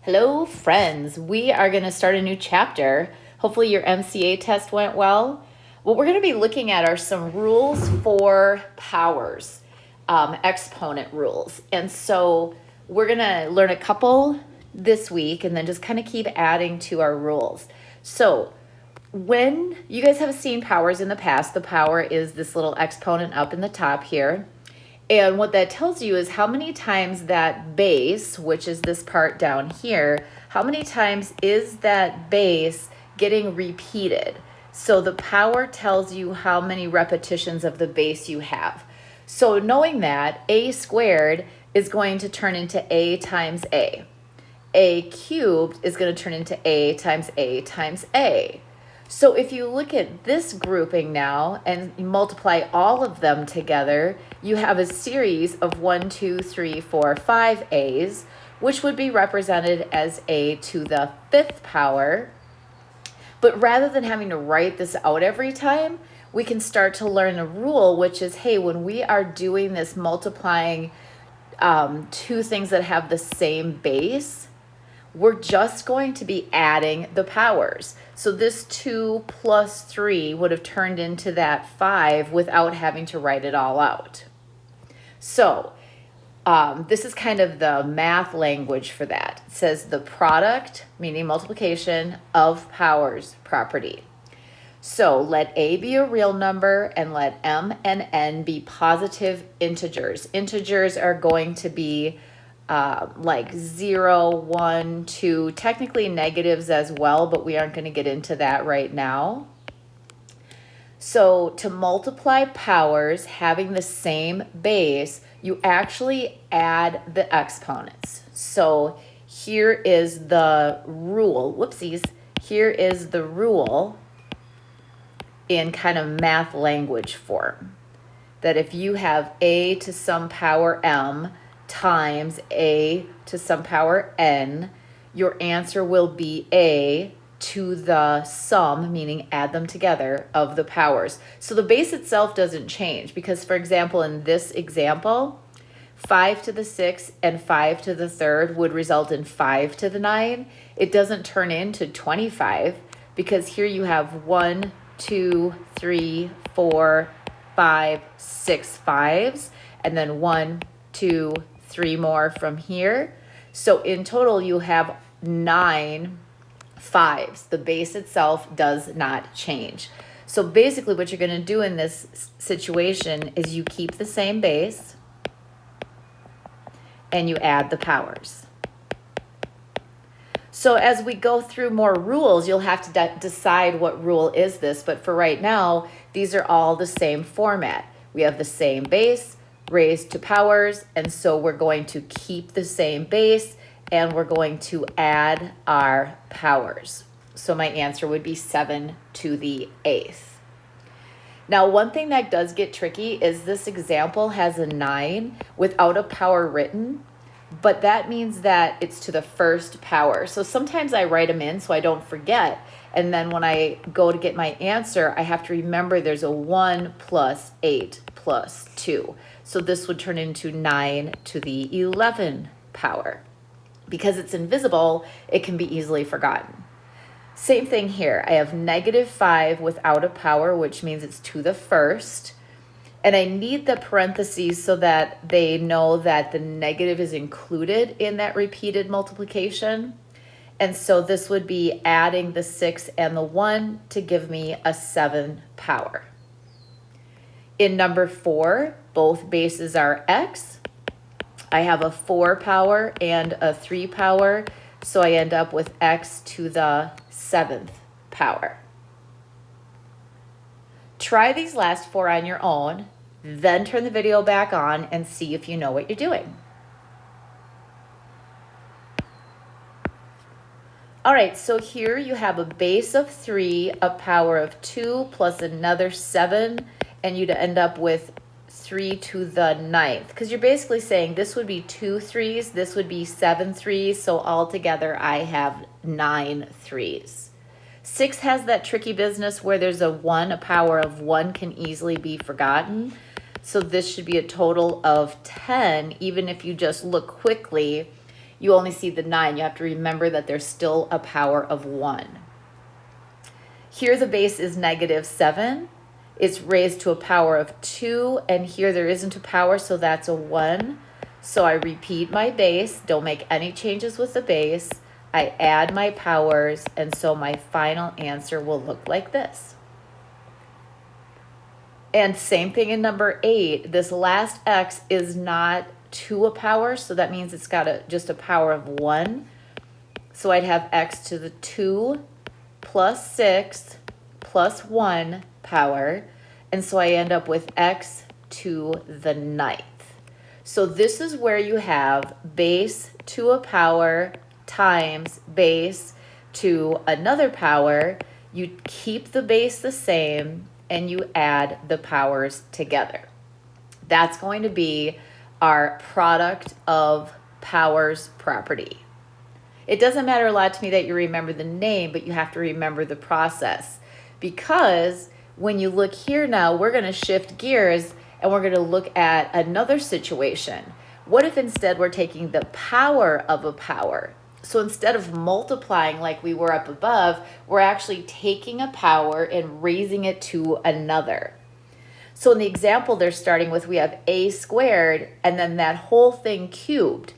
Hello, friends. We are going to start a new chapter. Hopefully, your MCA test went well. What we're going to be looking at are some rules for powers, exponent rules. And so, we're going to learn a couple this week and then just kind of keep adding to our rules. So, when you guys have seen powers in the past, the power is this little exponent up in the top here. And what that tells you is how many times that base, which is this part down here, how many times is that base getting repeated? So the power tells you how many repetitions of the base you have. So knowing that, a squared is going to turn into a times a. A cubed is going to turn into a times a times a. So if you look at this grouping now and you multiply all of them together, you have a series of 1, 2, 3, 4, 5 a's, which would be represented as a to the fifth power. But rather than having to write this out every time, we can start to learn a rule, which is, hey, when we are doing this multiplying two things that have the same base, we're just going to be adding the powers. So this 2 plus 3 would have turned into that 5 without having to write it all out. So this is kind of the math language for that. It says the product, meaning multiplication, of powers property. So let a be a real number and let m and n be positive integers. Integers are going to be like 0, 1, 2, technically negatives as well, but we aren't going to get into that right now. So to multiply powers having the same base, you actually add the exponents. So here is the rule. Whoopsies. Here is the rule in kind of math language form. That if you have a to some power m times a to some power n, your answer will be a to the sum, meaning add them together, of the powers. So the base itself doesn't change because, for example, in this example, 5 to the 6th and 5 to the 3rd would result in 5 to the 9. It doesn't turn into 25 because here you have 1, 2, 3, 4, 5, 6 fives, and then 1, 2, 3 more from here. So in total, you have 9 fives. The base itself does not change. So basically what you're going to do in this situation is you keep the same base and you add the powers. So as we go through more rules, you'll have to decide what rule is this. But for right now, these are all the same format. We have the same base raised to powers, and so we're going to keep the same base and we're going to add our powers. So my answer would be 7 to the 8th. Now, one thing that does get tricky is this example has a 9 without a power written, but that means that it's to the first power. So sometimes I write them in so I don't forget, and then when I go to get my answer, I have to remember there's a 1 plus 8 plus 2. So this would turn into 9 to the 11 power. Because it's invisible, it can be easily forgotten. Same thing here. I have negative 5 without a power, which means it's to the first. And I need the parentheses so that they know that the negative is included in that repeated multiplication. And so this would be adding the 6 and the 1 to give me a 7 power. In number 4, both bases are x. I have a 4 power and a 3 power, so I end up with x to the 7th power. Try these last 4 on your own, then turn the video back on and see if you know what you're doing. All right, so here you have a base of 3, a power of 2, plus another 7, and you'd end up with 3 to the 9th, because you're basically saying this would be 2 3s, this would be 7 3s, so altogether I have 9 3s. 6 has that tricky business where there's a 1, a power of 1 can easily be forgotten, so this should be a total of 10, even if you just look quickly. you only see the 9. You have to remember that there's still a power of 1. Here the base is -7. It's raised to a power of 2, and here there isn't a power, so that's a 1. So I repeat my base, don't make any changes with the base. I add my powers, and so my final answer will look like this. And same thing in number 8. This last x is not to a power, so that means it's got just a power of 1. So I'd have x to the 2 plus 6 plus 1 power, and so I end up with x to the 9th. So this is where you have base to a power times base to another power. You keep the base the same and you add the powers together. That's going to be our product of powers property. It doesn't matter a lot to me that you remember the name, but you have to remember the process. Because when you look here now, we're going to shift gears and we're going to look at another situation. What if instead we're taking the power of a power? So instead of multiplying like we were up above, we're actually taking a power and raising it to another. So in the example they're starting with, we have a squared and then that whole thing cubed.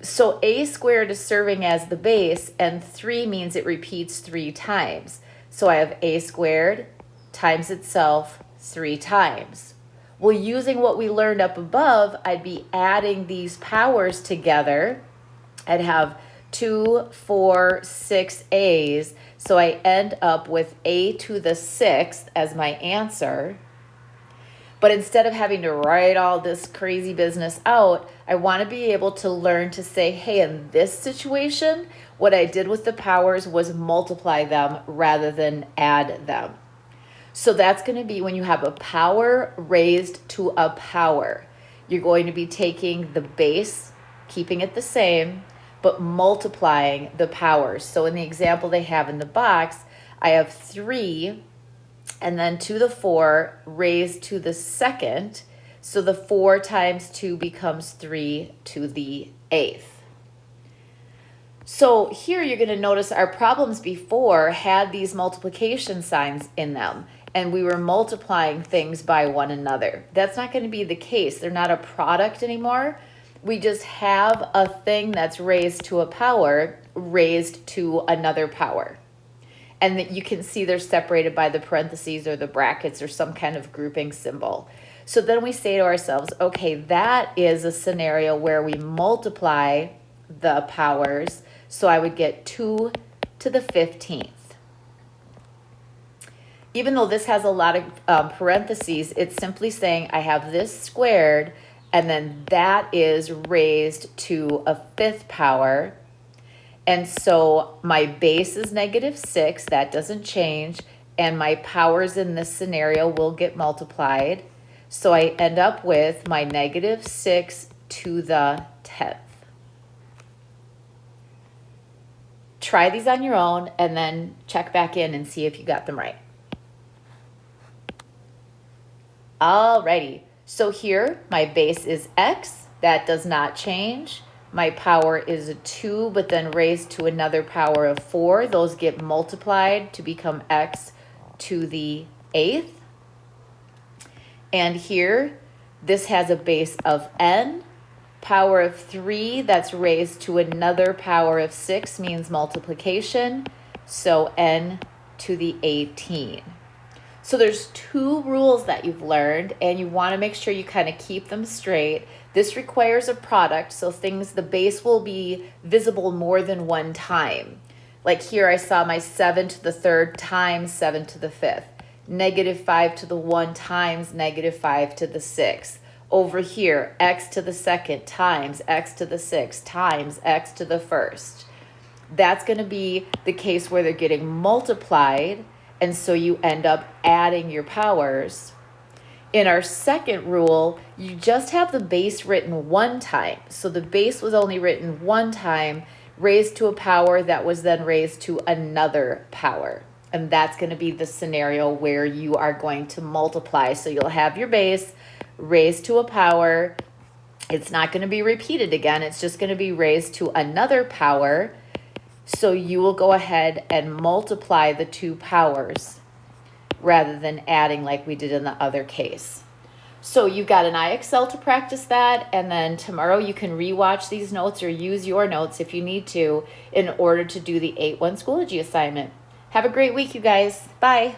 So a squared is serving as the base, and 3 means it repeats 3 times. So I have a squared times itself 3 times. Well, using what we learned up above, I'd be adding these powers together. I'd have 2, 4, 6 a's. So I end up with a to the 6th as my answer. But instead of having to write all this crazy business out, I want to be able to learn to say, hey, in this situation, what I did with the powers was multiply them rather than add them. So that's going to be when you have a power raised to a power. You're going to be taking the base, keeping it the same, but multiplying the powers. So in the example they have in the box, I have 3 and then to the 4 raised to the 2nd. So the 4 times 2 becomes 3 to the 8th. So here you're going to notice our problems before had these multiplication signs in them, and we were multiplying things by one another. That's not going to be the case. They're not a product anymore. We just have a thing that's raised to a power, raised to another power. And that you can see they're separated by the parentheses or the brackets or some kind of grouping symbol. So then we say to ourselves, okay, that is a scenario where we multiply the powers. So I would get 2 to the 15th. Even though this has a lot of parentheses, it's simply saying I have this squared, and then that is raised to a 5th power. And so my base is -6, that doesn't change, and my powers in this scenario will get multiplied. So I end up with my -6 to the 10th. Try these on your own and then check back in and see if you got them right. Alrighty, so here my base is x, that does not change. My power is a 2, but then raised to another power of 4. Those get multiplied to become x to the 8th. And here, this has a base of n. Power of 3 that's raised to another power of 6 means multiplication. So n to the 18. So there's 2 rules that you've learned, and you want to make sure you kind of keep them straight. This requires a product, so the base will be visible more than one time. Like here I saw my 7 to the 3rd times 7 to the 5th. -5 to the 1 times -5 to the 6th. Over here, x to the 2nd times x to the 6th times x to the 1st. That's going to be the case where they're getting multiplied, and so you end up adding your powers. In our second rule, you just have the base written one time. So the base was only written one time, raised to a power that was then raised to another power. And that's going to be the scenario where you are going to multiply. So you'll have your base raised to a power, It's not going to be repeated again. It's just going to be raised to another power. So you will go ahead and multiply the two powers rather than adding like we did in the other case. So you've got an iExcel to practice that, and then tomorrow you can rewatch these notes or use your notes if you need to in order to do the 8-1 Schoology assignment. Have a great week, you guys. Bye.